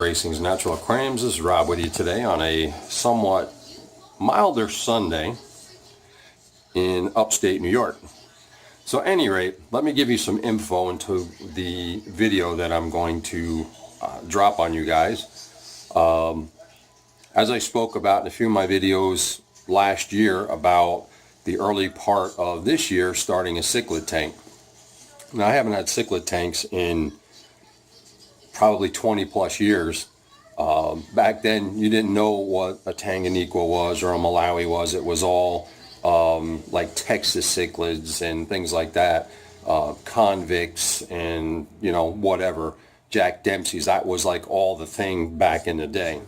Racing's Natural Aquariums. This is Rob with you today on a somewhat milder Sunday in upstate New York. So at any rate, let me give you some info into the video that I'm going to drop on you guys. As I spoke about in a few of my videos last year about the early part of this year starting a cichlid tank. Now I haven't had cichlid tanks in probably 20 plus years. Back then you didn't know what a Tanganyika was or a Malawi was. It was all like Texas cichlids and things like that, convicts and whatever, Jack Dempsey's. That was like all the thing back in the day.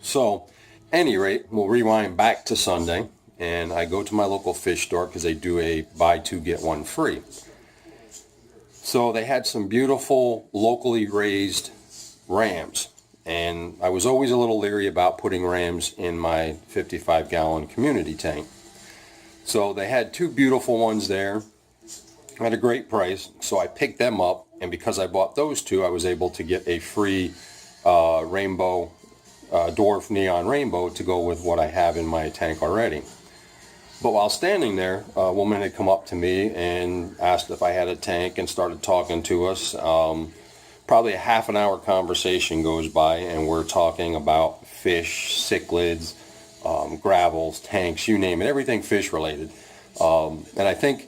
So any rate, we'll rewind back to Sunday and I go to my local fish store because they do a buy two get one free. So they had some beautiful locally raised rams, and I was always a little leery about putting rams in my 55-gallon community tank. So they had two beautiful ones there at a great price, so I picked them up, and because I bought those two, I was able to get a free rainbow, dwarf neon rainbow to go with what I have in my tank already. But while standing there, a woman had come up to me and asked if I had a tank and started talking to us. Probably a half an hour conversation goes by and we're talking about fish, cichlids, gravels, tanks, you name it, everything fish related. And I think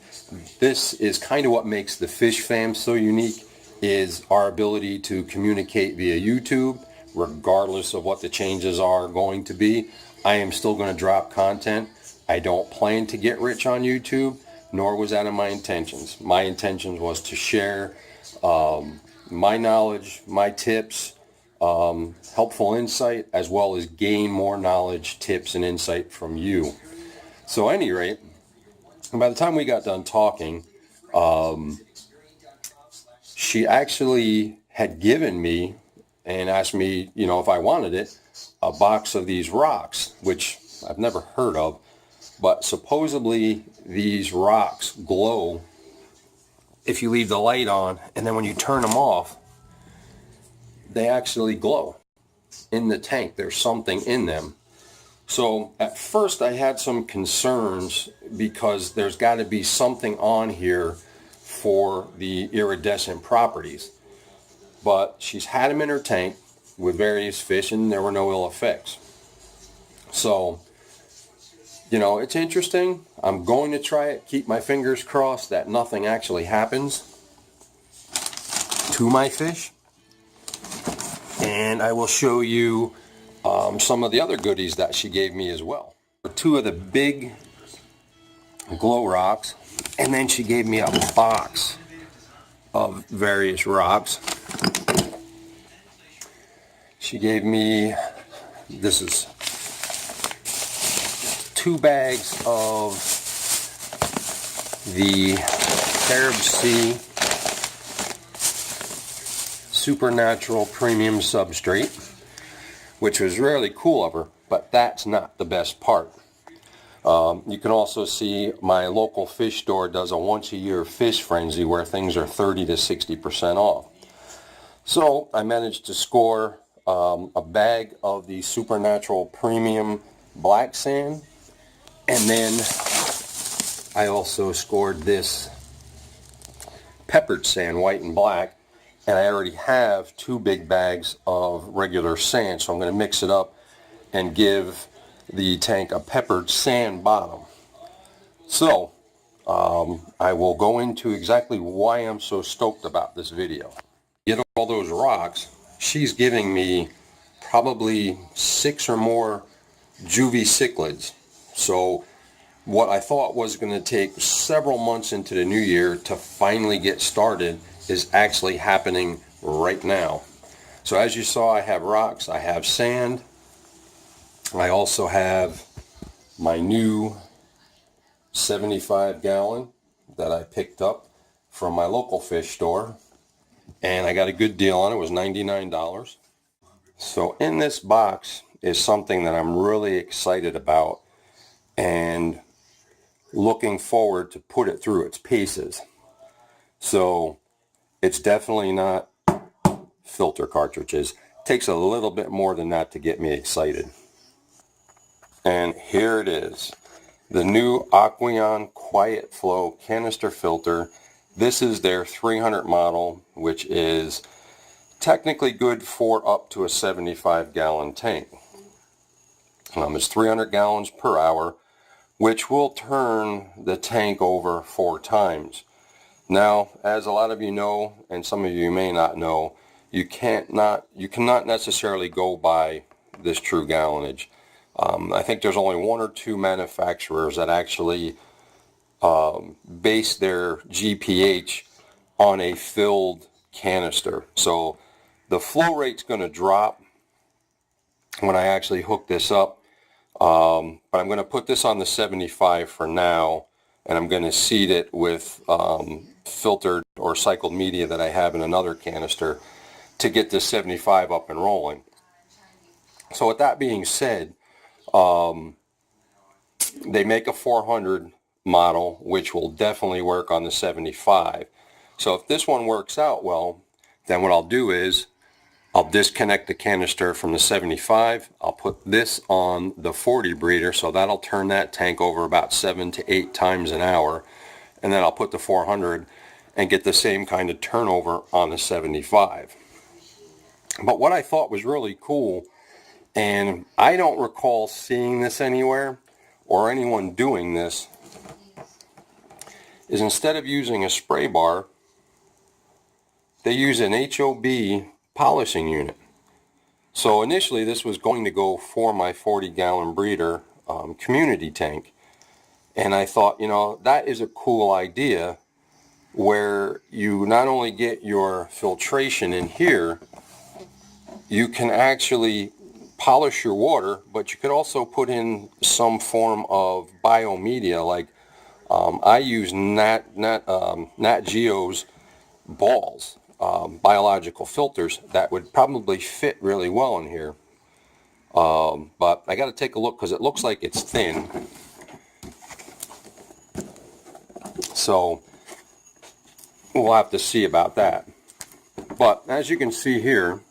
this is kind of what makes the fish fam so unique, is our ability to communicate via YouTube, regardless of what the changes are going to be. I am still going to drop content. I don't plan to get rich on YouTube, nor was that in my intentions. My intentions was to share my knowledge, my tips, helpful insight, as well as gain more knowledge, tips, and insight from you. So at any rate, by the time we got done talking, she actually had given me and asked me, if I wanted it, a box of these rocks, which I've never heard of. But supposedly these rocks glow if you leave the light on, and then when you turn them off, they actually glow in the tank. There's something in them. So at first I had some concerns because there's got to be something on here for the iridescent properties. But she's had them in her tank with various fish and there were no ill effects. So it's interesting. I'm going to try it. Keep my fingers crossed that nothing actually happens to my fish. And I will show you some of the other goodies that she gave me as well. Two of the big glow rocks. And then she gave me a box of various rocks. She gave me, this is 2 bags of the Carib Sea Supernatural Premium Substrate, which was really cool of her, but that's not the best part. You can also see my local fish store does a once-a-year fish frenzy where things are 30 to 60% off. So I managed to score a bag of the Supernatural Premium Black Sand. And then I also scored this peppered sand, white and black, and I already have 2 big bags of regular sand, so I'm going to mix it up and give the tank a peppered sand bottom. So I will go into exactly why I'm so stoked about this video. Get all those rocks. She's giving me probably 6 or more juvie cichlids. So what I thought was going to take several months into the new year to finally get started is actually happening right now. So as you saw, I have rocks, I have sand, I also have my new 75-gallon that I picked up from my local fish store, and I got a good deal on it. It was $99. So in this box is something that I'm really excited about and looking forward to put it through its paces. So it's definitely not filter cartridges. Takes a little bit more than that to get me excited. And here it is, the new Aqueon Quiet Flow canister filter. This is their 300 model, which is technically good for up to a 75-gallon tank. It's 300 gallons per hour, which will turn the tank over 4 times. Now, as a lot of you know, and some of you may not know, you cannot necessarily go by this true gallonage. I think there's only 1 or 2 manufacturers that actually base their GPH on a filled canister. So the flow rate's going to drop when I actually hook this up. But I'm going to put this on the 75 for now, and I'm going to seed it with filtered or cycled media that I have in another canister to get this 75 up and rolling. So with that being said, they make a 400 model, which will definitely work on the 75. So if this one works out well, then what I'll do is I'll disconnect the canister from the 75. I'll put this on the 40 breeder, so that'll turn that tank over about 7 to 8 times an hour. And then I'll put the 400 and get the same kind of turnover on the 75. But what I thought was really cool, and I don't recall seeing this anywhere or anyone doing this, is instead of using a spray bar, they use an HOB polishing unit. So initially this was going to go for my 40-gallon breeder community tank. And I thought, that is a cool idea, where you not only get your filtration in here, you can actually polish your water, but you could also put in some form of biomedia. Like I use Nat Geo's balls, biological filters that would probably fit really well in here. But I got to take a look because it looks like it's thin. So we'll have to see about that. But as you can see here,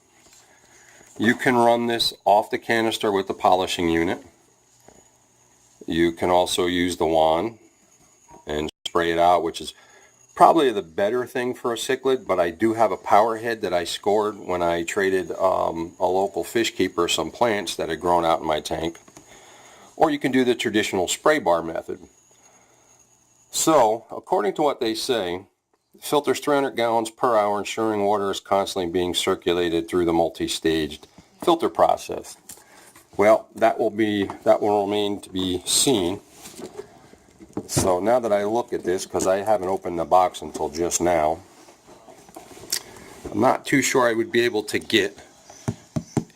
you can run this off the canister with the polishing unit. You can also use the wand and spray it out, which is probably the better thing for a cichlid, but I do have a power head that I scored when I traded a local fish keeper some plants that had grown out in my tank. Or you can do the traditional spray bar method. So, according to what they say, filters 300 gallons per hour, ensuring water is constantly being circulated through the multi-staged filter process. Well, that will remain to be seen. So now that I look at this, because I haven't opened the box until just now, I'm not too sure I would be able to get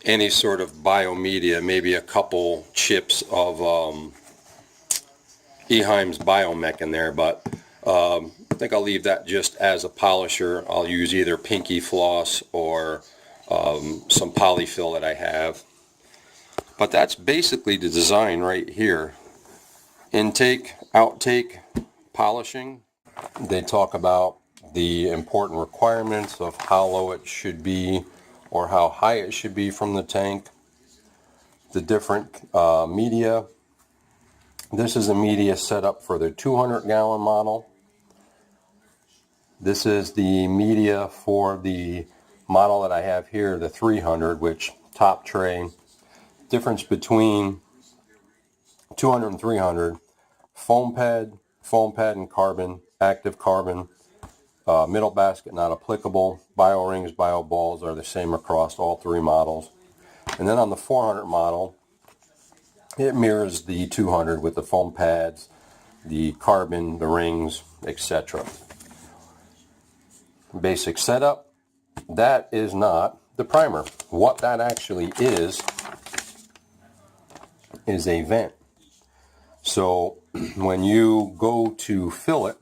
any sort of biomedia, maybe a couple chips of Eheim's Biomech in there, but I think I'll leave that just as a polisher. I'll use either pinky floss or some polyfill that I have. But that's basically the design right here. Intake, outtake, polishing. They talk about the important requirements of how low it should be or how high it should be from the tank. The different media. This is a media set up for the 200-gallon model. This is the media for the model that I have here, the 300, which top tray. Difference between 200 and 300, foam pad and carbon, active carbon, middle basket not applicable, bio rings, bio balls are the same across all 3 models. And then on the 400 model, it mirrors the 200 with the foam pads, the carbon, the rings, etc. Basic setup. That is not the primer. What that actually is a vent. So when you go to fill it,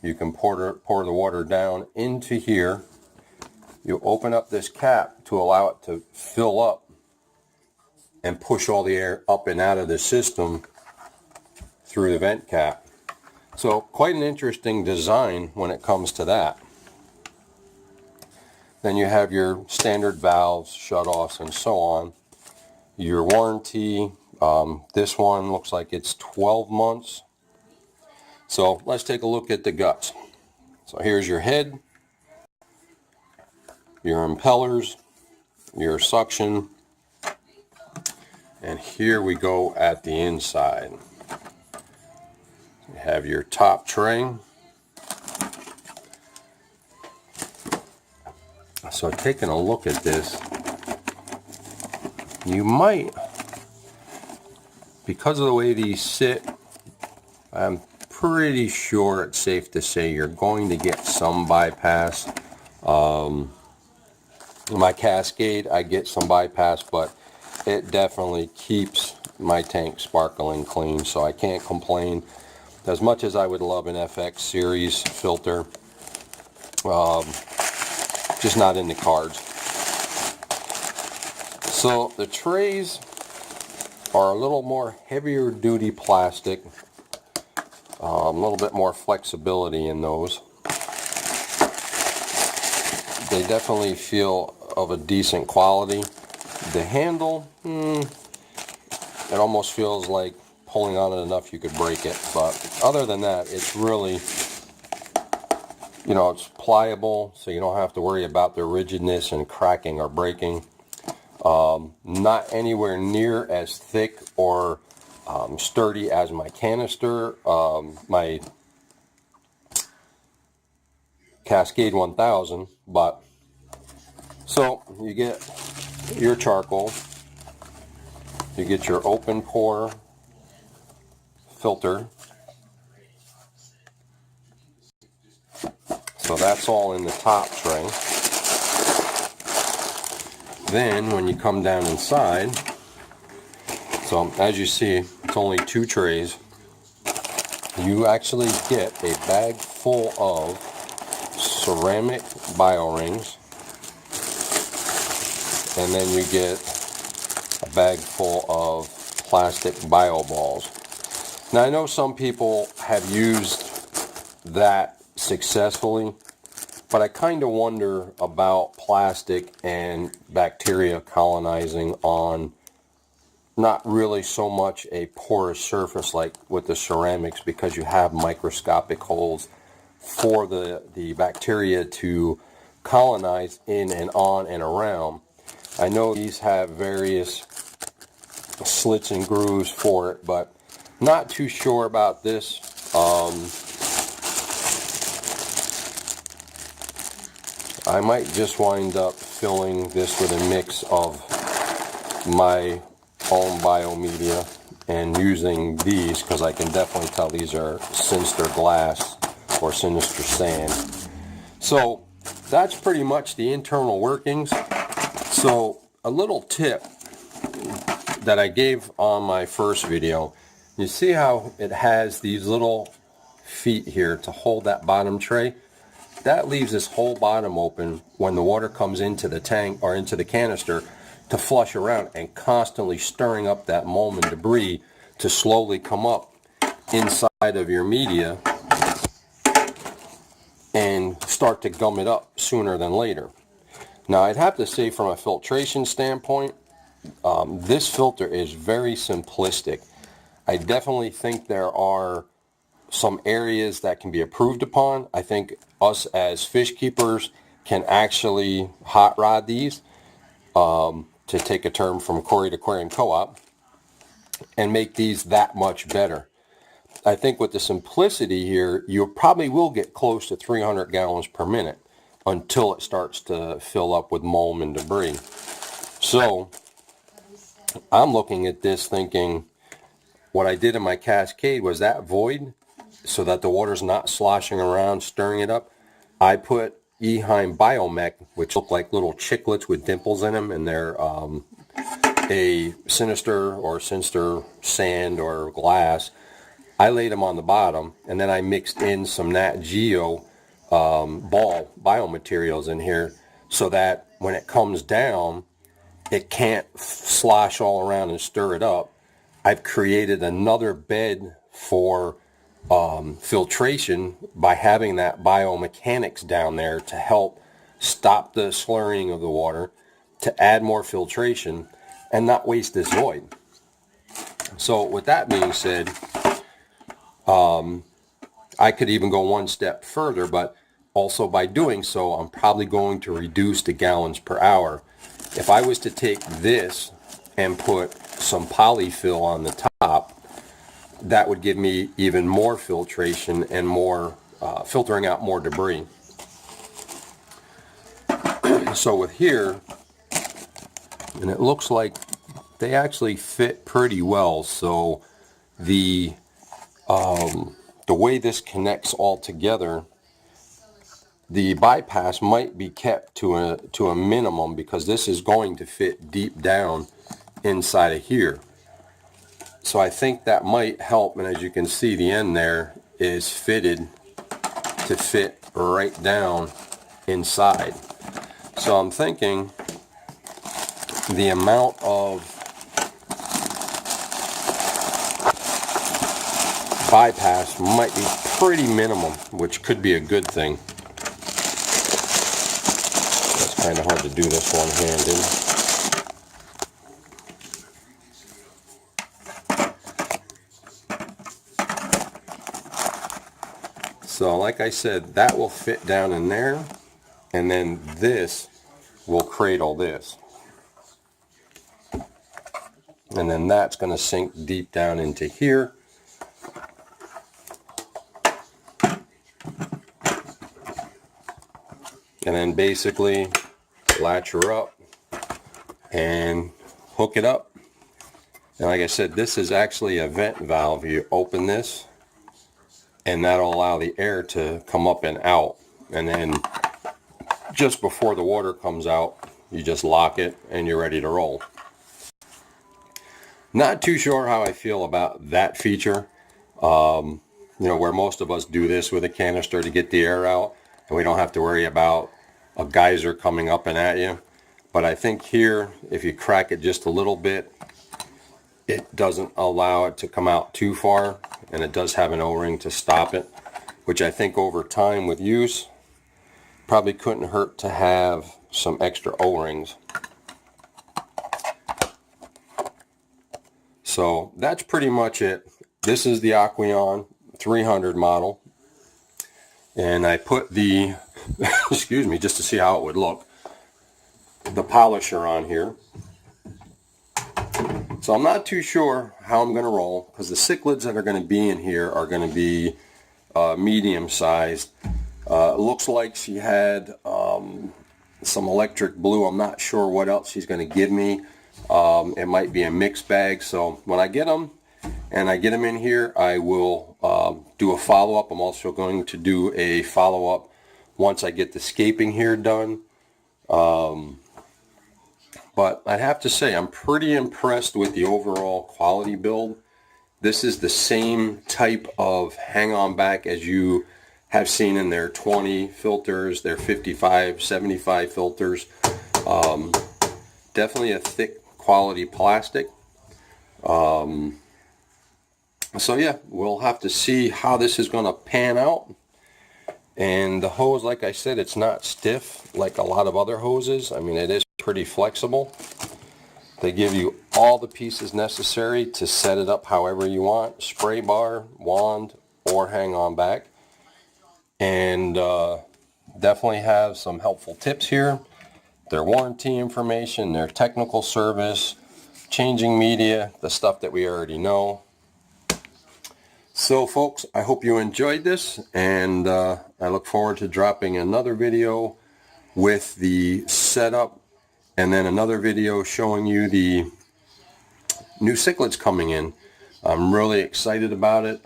you can pour the water down into here. You open up this cap to allow it to fill up and push all the air up and out of the system through the vent cap. So quite an interesting design when it comes to that. Then you have your standard valves, shutoffs, and so on. Your warranty, this one looks like it's 12 months. So let's take a look at the guts. So here's your head, your impellers, your suction, and here we go at the inside. You have your top tray. So taking a look at this, you might, because of the way these sit, I'm pretty sure it's safe to say you're going to get some bypass. My Cascade, I get some bypass, but it definitely keeps my tank sparkling clean, so I can't complain. As much as I would love an FX series filter, just not in the cards. So the trays are a little more heavier duty plastic, a little bit more flexibility in those. They definitely feel of a decent quality. The handle, it almost feels like pulling on it enough you could break it, but other than that, it's really, you know, it's pliable, so you don't have to worry about the rigidness and cracking or breaking. Not anywhere near as thick or sturdy as my canister, my Cascade 1000, but so you get your charcoal, you get your open pore filter. So that's all in the top tray. Then when you come down inside, so as you see, it's only 2 trays. You actually get a bag full of ceramic bio rings, and then you get a bag full of plastic bio balls. Now I know some people have used that successfully, but I kind of wonder about plastic and bacteria colonizing on not really so much a porous surface like with the ceramics, because you have microscopic holes for the bacteria to colonize in and on and around. I know these have various slits and grooves for it, but not too sure about this. I might just wind up filling this with a mix of my own biomedia and using these, because I can definitely tell these are Sinister glass or Sinister sand. So that's pretty much the internal workings. So a little tip that I gave on my first video, you see how it has these little feet here to hold that bottom tray? That leaves this whole bottom open when the water comes into the tank or into the canister to flush around, and constantly stirring up that mold and debris to slowly come up inside of your media and start to gum it up sooner than later. Now I'd have to say, from a filtration standpoint, this filter is very simplistic. I definitely think there are some areas that can be improved upon. I think us as fish keepers can actually hot rod these, to take a term from Corey to Aquarium Co-op, and make these that much better. I think with the simplicity here, you probably will get close to 300 gallons per minute until it starts to fill up with mold and debris. So I'm looking at this thinking, what I did in my Cascade was that void, so that the water's not sloshing around, stirring it up. I put Eheim Biomech, which look like little chiclets with dimples in them, and they're a Sinister or Sinister sand or glass. I laid them on the bottom, and then I mixed in some Nat Geo ball biomaterials in here, so that when it comes down, it can't slosh all around and stir it up. I've created another bed for filtration by having that biomechanics down there to help stop the slurrying of the water, to add more filtration, and not waste this void. So with that being said, I could even go one step further, but also by doing so, I'm probably going to reduce the gallons per hour. If I was to take this and put some polyfill on the top, that would give me even more filtration and more filtering out more debris. So with here, and it looks like they actually fit pretty well. So the way this connects all together, the bypass might be kept to a minimum, because this is going to fit deep down inside of here. So I think that might help, and as you can see, the end there is fitted to fit right down inside. So I'm thinking the amount of bypass might be pretty minimum, which could be a good thing. It's kind of hard to do this one-handed. So like I said, that will fit down in there, and then this will cradle this. And then that's going to sink deep down into here. And then basically latch her up and hook it up. And like I said, this is actually a vent valve. You open this, and that'll allow the air to come up and out. And then just before the water comes out, you just lock it and you're ready to roll. Not too sure how I feel about that feature. You know, where most of us do this with a canister to get the air out, and we don't have to worry about a geyser coming up and at you. But I think here, if you crack it just a little bit, it doesn't allow it to come out too far, and it does have an O-ring to stop it, which I think over time with use probably couldn't hurt to have some extra O-rings. So that's pretty much it. This is the Aqueon 300 model, and I put the excuse me, just to see how it would look, the polisher on here. So I'm not too sure how I'm going to roll, because the cichlids that are going to be in here are going to be medium sized. It looks like she had some electric blue. I'm not sure what else she's going to give me. It might be a mixed bag. So when I get them and I get them in here, I will do a follow-up. I'm also going to do a follow-up once I get the scaping here done. But I'd have to say I'm pretty impressed with the overall quality build. This is the same type of hang-on back as you have seen in their 20 filters, their 55, 75 filters. Definitely a thick quality plastic. So yeah, we'll have to see how this is going to pan out. And the hose, like I said, it's not stiff like a lot of other hoses. I mean, it is pretty flexible. They give you all the pieces necessary to set it up however you want: spray bar, wand, or hang on back. And definitely have some helpful tips here: their warranty information, their technical service, changing media, the stuff that we already know. So folks, I hope you enjoyed this, and I look forward to dropping another video with the setup, and then another video showing you the new cichlids coming in. I'm really excited about it.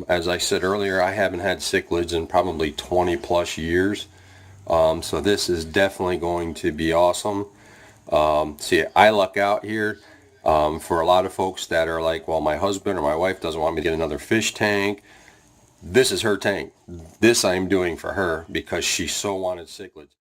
As I said earlier, I haven't had cichlids in probably 20 plus years. So this is definitely going to be awesome. See, I luck out here. For a lot of folks that are like, well, my husband or my wife doesn't want me to get another fish tank. This is her tank. This I'm doing for her because she so wanted cichlids.